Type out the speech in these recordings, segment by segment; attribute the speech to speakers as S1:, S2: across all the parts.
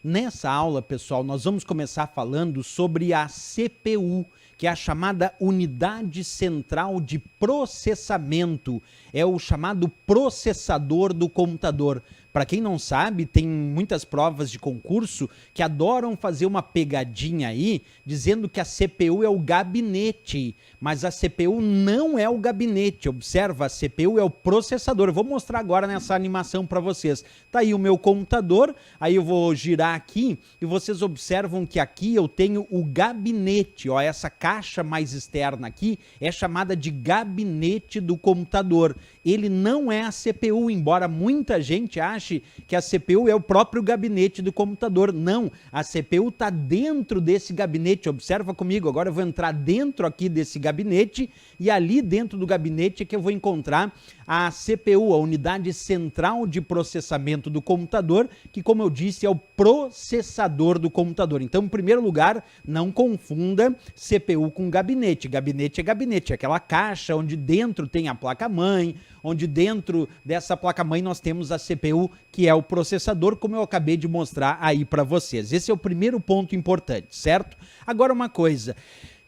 S1: Nessa aula, pessoal, nós vamos começar falando sobre a CPU, que é a chamada Unidade Central de Processamento. É o chamado processador do computador. Para quem não sabe, tem muitas provas de concurso que adoram fazer uma pegadinha aí, dizendo que a CPU é o gabinete, mas a CPU não é o gabinete. Observa, a CPU é o processador. Eu vou mostrar agora nessa animação para vocês. Tá aí o meu computador, aí eu vou girar aqui e vocês observam que aqui eu tenho o gabinete. Ó, essa caixa mais externa aqui é chamada de gabinete do computador. Ele não é a CPU, embora muita gente ache que a CPU é o próprio gabinete do computador. Não, a CPU está dentro desse gabinete. Observa comigo, agora eu vou entrar dentro aqui desse gabinete e ali dentro do gabinete é que eu vou encontrar a CPU, a Unidade Central de Processamento do computador, que, como eu disse, é o processador do computador. Então, em primeiro lugar, não confunda CPU com gabinete. Gabinete é gabinete, é aquela caixa onde dentro tem a placa-mãe, onde dentro dessa placa-mãe nós temos a CPU, que é o processador, como eu acabei de mostrar aí para vocês. Esse é o primeiro ponto importante, certo? Agora uma coisa,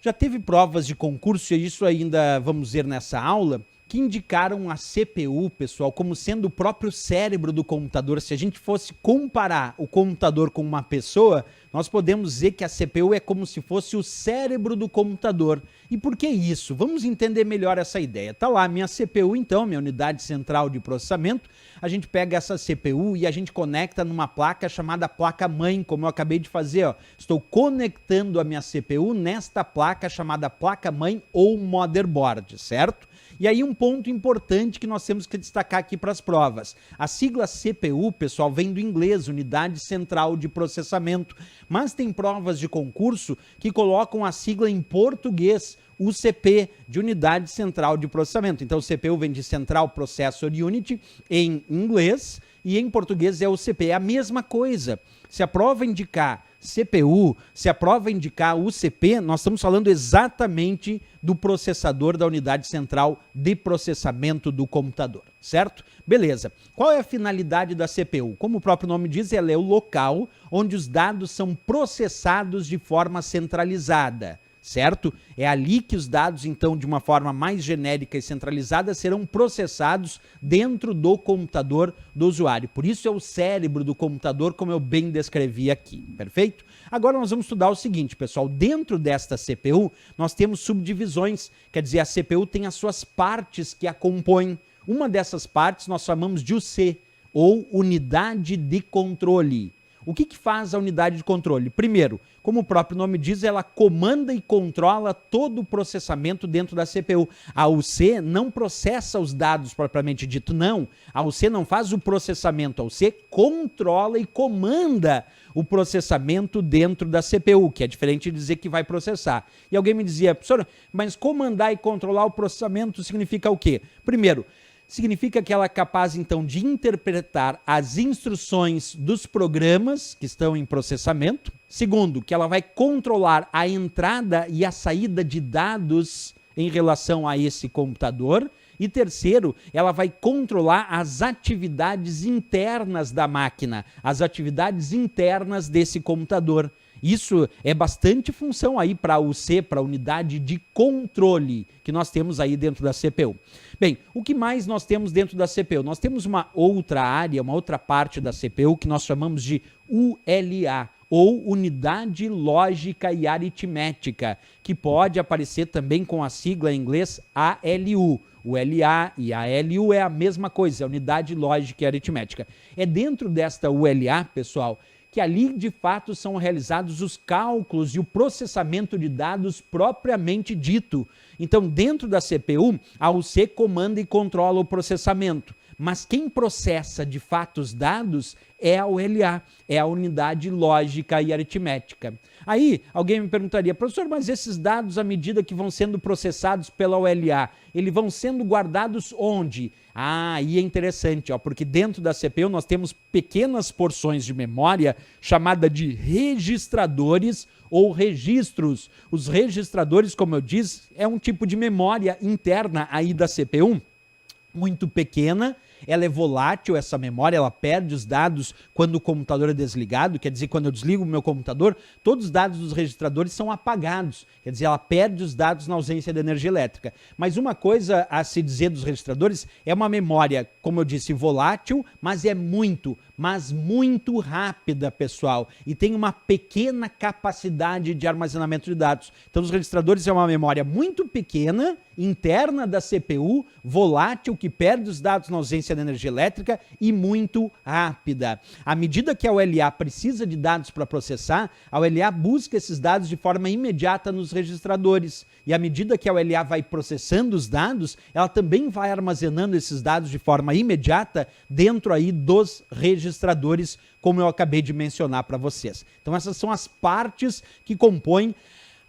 S1: já teve provas de concurso, e isso ainda vamos ver nessa aula, que indicaram a CPU, pessoal, como sendo o próprio cérebro do computador. Se a gente fosse comparar o computador com uma pessoa, nós podemos dizer que a CPU é como se fosse o cérebro do computador. E por que isso? Vamos entender melhor essa ideia. Tá lá a minha CPU, então, minha unidade central de processamento. A gente pega essa CPU e a gente conecta numa placa chamada placa-mãe, como eu acabei de fazer. Ó. Estou conectando a minha CPU nesta placa chamada placa-mãe ou motherboard, certo? E aí um ponto importante que nós temos que destacar aqui para as provas. A sigla CPU, pessoal, vem do inglês, Unidade Central de Processamento, mas tem provas de concurso que colocam a sigla em português, UCP, de Unidade Central de Processamento. Então, o CPU vem de Central Processor Unit em inglês e em português é UCP. É a mesma coisa. Se a prova indicar CPU, se a prova indicar UCP, nós estamos falando exatamente do processador da unidade central de processamento do computador, certo? Beleza. Qual é a finalidade da CPU? Como o próprio nome diz, ela é o local onde os dados são processados de forma centralizada, certo? É ali que os dados, então, de uma forma mais genérica e centralizada, serão processados dentro do computador do usuário. Por isso é o cérebro do computador, como eu bem descrevi aqui, perfeito? Agora nós vamos estudar o seguinte, pessoal, dentro desta CPU nós temos subdivisões, quer dizer, a CPU tem as suas partes que a compõem. Uma dessas partes nós chamamos de UC, ou Unidade de Controle. O que faz a unidade de controle? Primeiro, como o próprio nome diz, ela comanda e controla todo o processamento dentro da CPU. A UC não processa os dados propriamente dito, não. A UC não faz o processamento, a UC controla e comanda o processamento dentro da CPU, que é diferente de dizer que vai processar. E alguém me dizia, professor, mas comandar e controlar o processamento significa o quê? Primeiro, significa que ela é capaz, então, de interpretar as instruções dos programas que estão em processamento. Segundo, que ela vai controlar a entrada e a saída de dados em relação a esse computador. E terceiro, ela vai controlar as atividades internas da máquina, as atividades internas desse computador. Isso é bastante função aí para a UC, para a unidade de controle que nós temos aí dentro da CPU. Bem, o que mais nós temos dentro da CPU? Nós temos uma outra área, uma outra parte da CPU que nós chamamos de ULA, ou Unidade Lógica e Aritmética, que pode aparecer também com a sigla em inglês ALU. O LA e a LU é a mesma coisa, a Unidade Lógica e Aritmética. É dentro desta ULA, pessoal, que ali de fato são realizados os cálculos e o processamento de dados propriamente dito. Então, dentro da CPU, a UC comanda e controla o processamento. Mas quem processa de fato os dados é a ULA, é a Unidade Lógica e Aritmética. Aí, alguém me perguntaria, professor, mas esses dados, à medida que vão sendo processados pela ULA, eles vão sendo guardados onde? Ah, aí é interessante, ó, porque dentro da CPU nós temos pequenas porções de memória chamada de registradores ou registros. Os registradores, como eu disse, é um tipo de memória interna aí da CPU, muito pequena, ela é volátil, essa memória, ela perde os dados quando o computador é desligado, quer dizer, quando eu desligo o meu computador, todos os dados dos registradores são apagados, quer dizer, ela perde os dados na ausência de energia elétrica. Mas uma coisa a se dizer dos registradores é uma memória, como eu disse, volátil, mas é muito rápida, pessoal, e tem uma pequena capacidade de armazenamento de dados. Então, os registradores é uma memória muito pequena, interna da CPU, volátil, que perde os dados na ausência de energia elétrica e muito rápida. À medida que a OLA precisa de dados para processar, a OLA busca esses dados de forma imediata nos registradores. E à medida que a OLA vai processando os dados, ela também vai armazenando esses dados de forma imediata dentro aí dos registradores, como eu acabei de mencionar para vocês. Então essas são as partes que compõem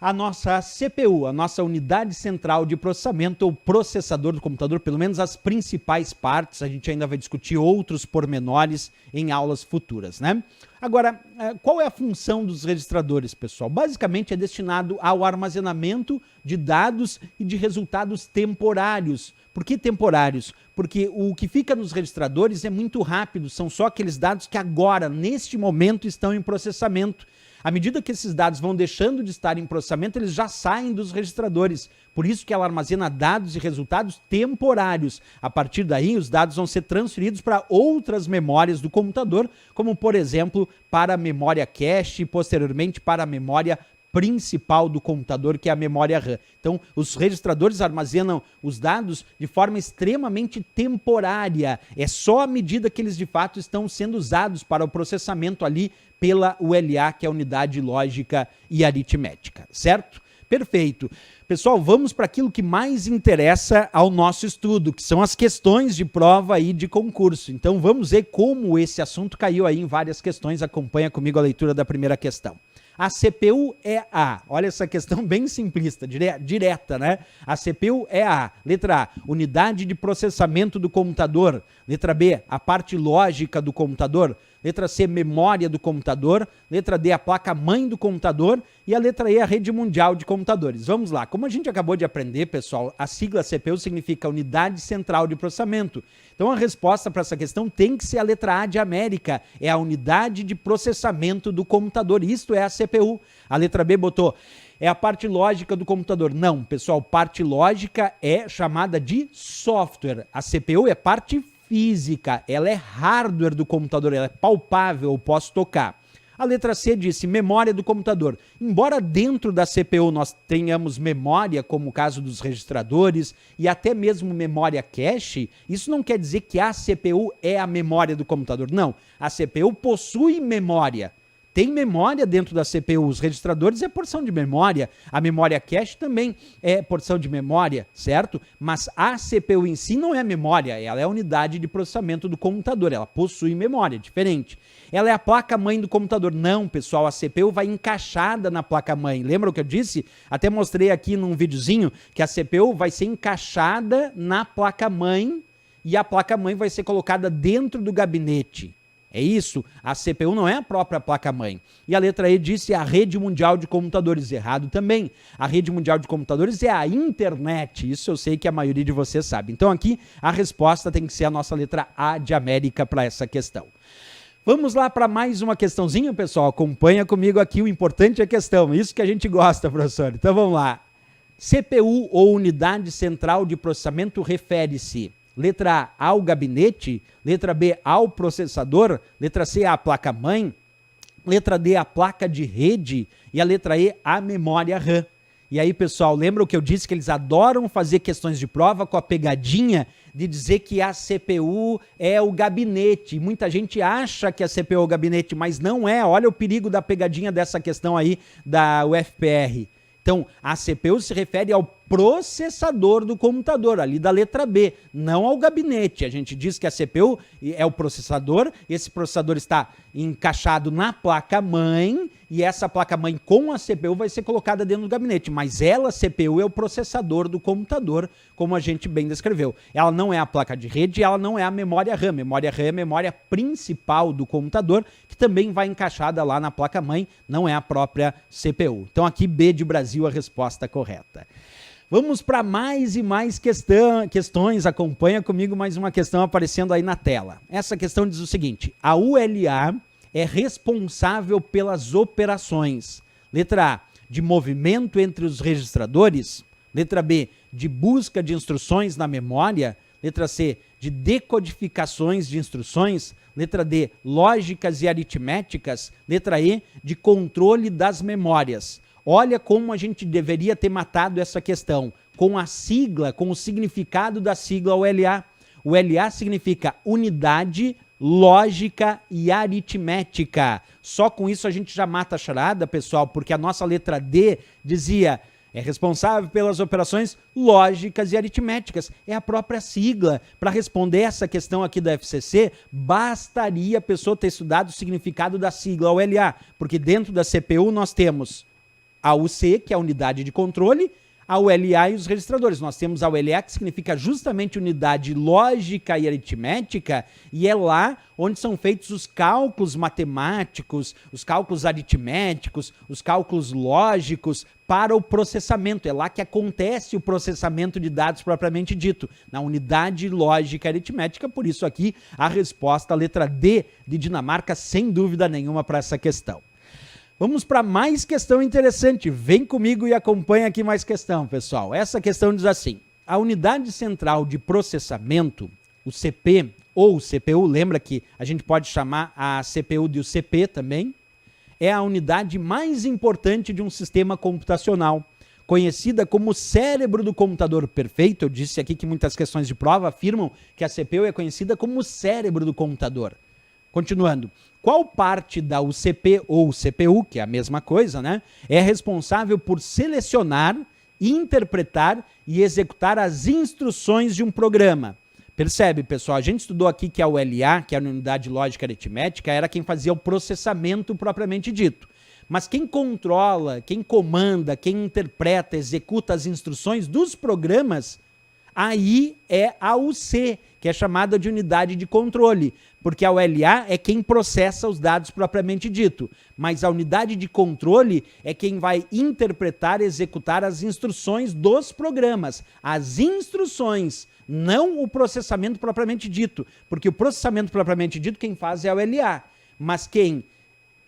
S1: a nossa CPU, a nossa unidade central de processamento ou processador do computador, pelo menos as principais partes. A gente ainda vai discutir outros pormenores em aulas futuras, né? Agora, qual é a função dos registradores, pessoal? Basicamente é destinado ao armazenamento de dados e de resultados temporários. Por que temporários? Porque o que fica nos registradores é muito rápido, são só aqueles dados que agora, neste momento, estão em processamento. À medida que esses dados vão deixando de estar em processamento, eles já saem dos registradores. Por isso que ela armazena dados e resultados temporários. A partir daí, os dados vão ser transferidos para outras memórias do computador, como, por exemplo, para a memória cache e, posteriormente, para a memória principal do computador, que é a memória RAM. Então, os registradores armazenam os dados de forma extremamente temporária. É só à medida que eles, de fato, estão sendo usados para o processamento ali pela ULA, que é a Unidade Lógica e Aritmética, certo? Perfeito. Pessoal, vamos para aquilo que mais interessa ao nosso estudo, que são as questões de prova aí de concurso. Então, vamos ver como esse assunto caiu aí em várias questões. Acompanha comigo a leitura da primeira questão. A CPU é A. Olha essa questão bem simplista, direta, né? A CPU é A. Letra A, unidade de processamento do computador. Letra B, a parte lógica do computador. Letra C, memória do computador. Letra D, a placa-mãe do computador. E a letra E, a rede mundial de computadores. Vamos lá. Como a gente acabou de aprender, pessoal, a sigla CPU significa Unidade Central de Processamento. Então a resposta para essa questão tem que ser a letra A de América. É a unidade de processamento do computador. Isto é a CPU. A letra B botou... É a parte lógica do computador. Não, pessoal, parte lógica é chamada de software. A CPU é parte física, ela é hardware do computador, ela é palpável, eu posso tocar. A letra C disse memória do computador. Embora dentro da CPU nós tenhamos memória, como o caso dos registradores, e até mesmo memória cache, isso não quer dizer que a CPU é a memória do computador. Não, a CPU possui memória. Tem memória dentro da CPU, os registradores é porção de memória, a memória cache também é porção de memória, certo? Mas a CPU em si não é memória, ela é a unidade de processamento do computador, ela possui memória, diferente. Ela é a placa-mãe do computador. Não, pessoal, a CPU vai encaixada na placa-mãe. Lembra o que eu disse? Até mostrei aqui num videozinho que a CPU vai ser encaixada na placa-mãe e a placa-mãe vai ser colocada dentro do gabinete. É isso, a CPU não é a própria placa-mãe. E a letra E disse a rede mundial de computadores. Errado também. A rede mundial de computadores é a internet. Isso eu sei que a maioria de vocês sabe. Então aqui a resposta tem que ser a nossa letra A de América para essa questão. Vamos lá para mais uma questãozinha, pessoal. Acompanha comigo aqui, o importante é a questão. Isso que a gente gosta, professor. Então vamos lá. CPU ou unidade central de processamento refere-se... Letra A, ao gabinete. Letra B, ao processador. Letra C, à placa-mãe. Letra D, a placa de rede. E a letra E, a memória RAM. E aí, pessoal, lembra o que eu disse? Que eles adoram fazer questões de prova com a pegadinha de dizer que a CPU é o gabinete. Muita gente acha que a CPU é o gabinete, mas não é. Olha o perigo da pegadinha dessa questão aí da UFPR. Então, a CPU se refere ao processador do computador, ali da letra B, não ao gabinete. A gente diz que a CPU é o processador, esse processador está encaixado na placa-mãe, e essa placa-mãe com a CPU vai ser colocada dentro do gabinete, mas ela, a CPU, é o processador do computador, como a gente bem descreveu. Ela não é a placa de rede, ela não é a memória RAM. Memória RAM é a memória principal do computador, que também vai encaixada lá na placa-mãe, não é a própria CPU. Então aqui B de Brasil a resposta correta. Vamos para mais e mais questões. Acompanha comigo mais uma questão aparecendo aí na tela. Essa questão diz o seguinte: a ULA é responsável pelas operações. Letra A, de movimento entre os registradores. Letra B, de busca de instruções na memória. Letra C, de decodificações de instruções. Letra D, lógicas e aritméticas. Letra E, de controle das memórias. Olha como a gente deveria ter matado essa questão, com a sigla, com o significado da sigla ULA. ULA significa unidade, lógica e aritmética. Só com isso a gente já mata a charada, pessoal, porque a nossa letra D dizia: é responsável pelas operações lógicas e aritméticas. É a própria sigla. Para responder essa questão aqui da FCC, bastaria a pessoa ter estudado o significado da sigla ULA, porque dentro da CPU nós temos a UC, que é a unidade de controle, a ULA e os registradores. Nós temos a ULA, que significa justamente unidade lógica e aritmética, e é lá onde são feitos os cálculos matemáticos, os cálculos aritméticos, os cálculos lógicos para o processamento. É lá que acontece o processamento de dados propriamente dito, na unidade lógica e aritmética. Por isso aqui a resposta, a letra D de Dinamarca, sem dúvida nenhuma para essa questão. Vamos para mais questão interessante. Vem comigo e acompanha aqui mais questão, pessoal. Essa questão diz assim: a unidade central de processamento, o CP ou CPU, lembra que a gente pode chamar a CPU de UCP também, é a unidade mais importante de um sistema computacional, conhecida como cérebro do computador perfeito. Eu disse aqui que muitas questões de prova afirmam que a CPU é conhecida como o cérebro do computador. Continuando, qual parte da UCP ou CPU, que é a mesma coisa, né, é responsável por selecionar, interpretar e executar as instruções de um programa? Percebe, pessoal? A gente estudou aqui que a ULA, que é a unidade lógica aritmética, era quem fazia o processamento propriamente dito. Mas quem controla, quem comanda, quem interpreta, executa as instruções dos programas, aí é a UC, que é chamada de unidade de controle, porque a ULA é quem processa os dados propriamente dito, mas a unidade de controle é quem vai interpretar e executar as instruções dos programas. As instruções, não o processamento propriamente dito, porque o processamento propriamente dito quem faz é a ULA, mas quem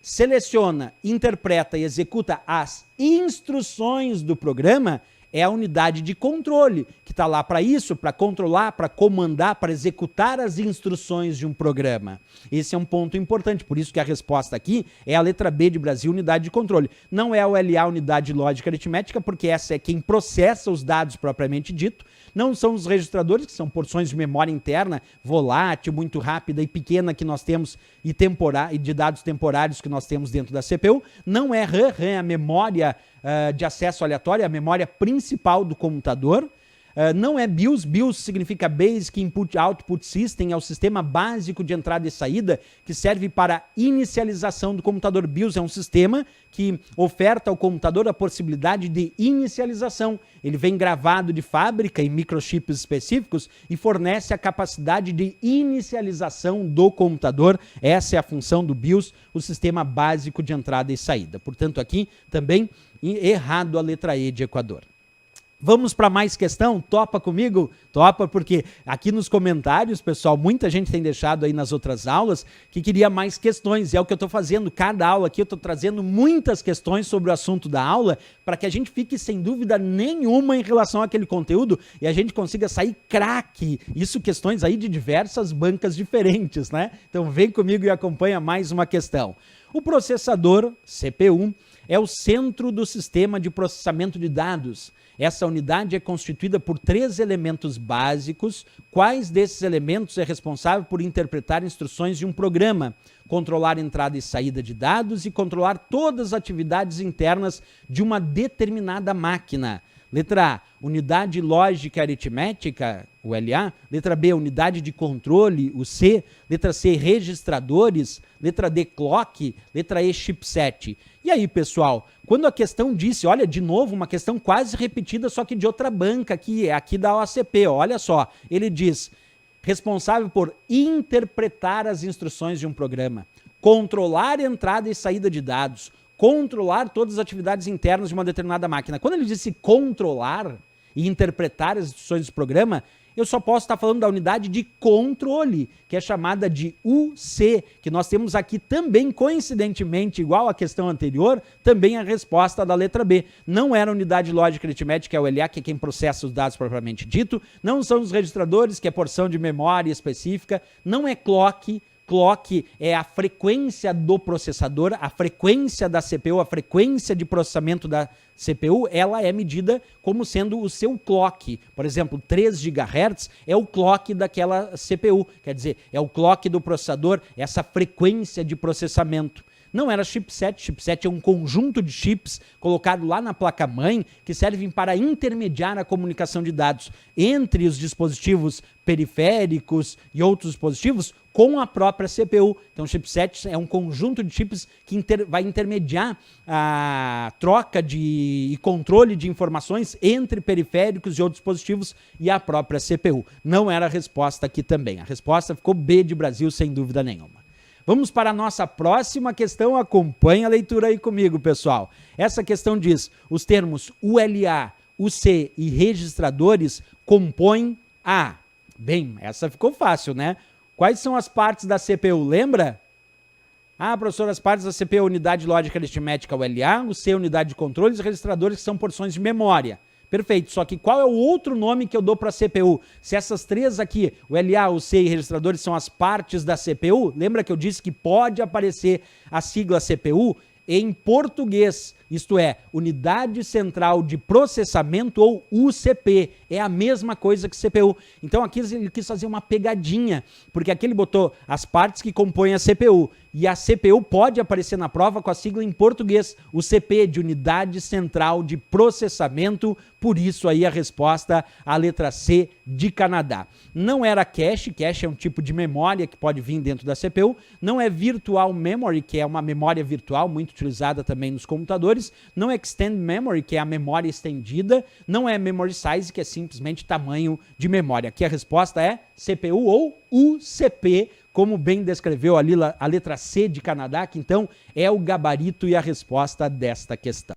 S1: seleciona, interpreta e executa as instruções do programa é a unidade de controle, que está lá para isso, para controlar, para comandar, para executar as instruções de um programa. Esse é um ponto importante, por isso que a resposta aqui é a letra B de Brasil, unidade de controle. Não é a ULA, unidade lógica aritmética, porque essa é quem processa os dados propriamente dito. Não são os registradores, que são porções de memória interna, volátil, muito rápida e pequena que nós temos, e de dados temporários que nós temos dentro da CPU. Não é RAM, RAM é a memória de acesso aleatório, a memória principal do computador. Não é BIOS, BIOS significa Basic Input Output System, é o sistema básico de entrada e saída que serve para inicialização do computador. BIOS é um sistema que oferta ao computador a possibilidade de inicialização. Ele vem gravado de fábrica em microchips específicos e fornece a capacidade de inicialização do computador. Essa é a função do BIOS, o sistema básico de entrada e saída. Portanto, aqui também errado a letra E de Equador. Vamos para mais questão? Topa comigo? Topa, porque aqui nos comentários, pessoal, muita gente tem deixado aí nas outras aulas que queria mais questões, e é o que eu estou fazendo. Cada aula aqui eu estou trazendo muitas questões sobre o assunto da aula, para que a gente fique sem dúvida nenhuma em relação àquele conteúdo e a gente consiga sair craque. Isso, questões aí de diversas bancas diferentes, né? Então vem comigo e acompanha mais uma questão. O processador, CPU, é o centro do sistema de processamento de dados. Essa unidade é constituída por 3 elementos básicos. Quais desses elementos é responsável por interpretar instruções de um programa, controlar entrada e saída de dados e controlar todas as atividades internas de uma determinada máquina? Letra A, unidade lógica aritmética, ULA. Letra B, unidade de controle, UC. Letra C, registradores. Letra D, clock. Letra E, chipset. E aí, pessoal, quando a questão disse, olha, de novo, uma questão quase repetida, só que de outra banca aqui, aqui da OACP, olha só. Ele diz, responsável por interpretar as instruções de um programa, controlar entrada e saída de dados, controlar todas as atividades internas de uma determinada máquina. Quando ele disse controlar, e interpretar as instruções do programa, eu só posso estar falando da unidade de controle, que é chamada de UC, que nós temos aqui também, coincidentemente, igual à questão anterior, também a resposta da letra B. Não era a unidade lógica aritmética, que é o LA, que é quem processa os dados propriamente dito, não são os registradores, que é porção de memória específica, não é clock. Clock é a frequência do processador, a frequência da CPU, a frequência de processamento da CPU, ela é medida como sendo o seu clock. Por exemplo, 3 GHz é o clock daquela CPU, quer dizer, é o clock do processador, essa frequência de processamento. Não era chipset, chipset é um conjunto de chips colocado lá na placa-mãe que servem para intermediar a comunicação de dados entre os dispositivos periféricos e outros dispositivos com a própria CPU. Então, chipset é um conjunto de chips que vai intermediar a troca e controle de informações entre periféricos e outros dispositivos e a própria CPU. Não era a resposta aqui também. A resposta ficou B de Brasil, sem dúvida nenhuma. Vamos para a nossa próxima questão. Acompanhe a leitura aí comigo, pessoal. Essa questão diz: os termos ULA, UC e registradores compõem a... Bem, essa ficou fácil, né? Quais são as partes da CPU, lembra? Ah, professor, as partes da CPU, unidade lógica aritmética, ULA, UC, unidade de controle, e os registradores que são porções de memória. Perfeito, só que qual é o outro nome que eu dou para a CPU? Se essas três aqui, o LA, o C e registradores, são as partes da CPU, lembra que eu disse que pode aparecer a sigla CPU em português, isto é, Unidade Central de Processamento ou UCP, é a mesma coisa que CPU. Então aqui ele quis fazer uma pegadinha, porque aqui ele botou as partes que compõem a CPU, e a CPU pode aparecer na prova com a sigla em português, UCP, de Unidade Central de Processamento, por isso aí a resposta, a letra C de Canadá. Não era cache, cache é um tipo de memória que pode vir dentro da CPU, não é virtual memory, que é uma memória virtual muito utilizada também nos computadores, não é extend memory, que é a memória estendida, não é memory size, que é simplesmente tamanho de memória. Aqui a resposta é CPU ou UCP, como bem descreveu ali a letra C de Canadá, que então é o gabarito e a resposta desta questão.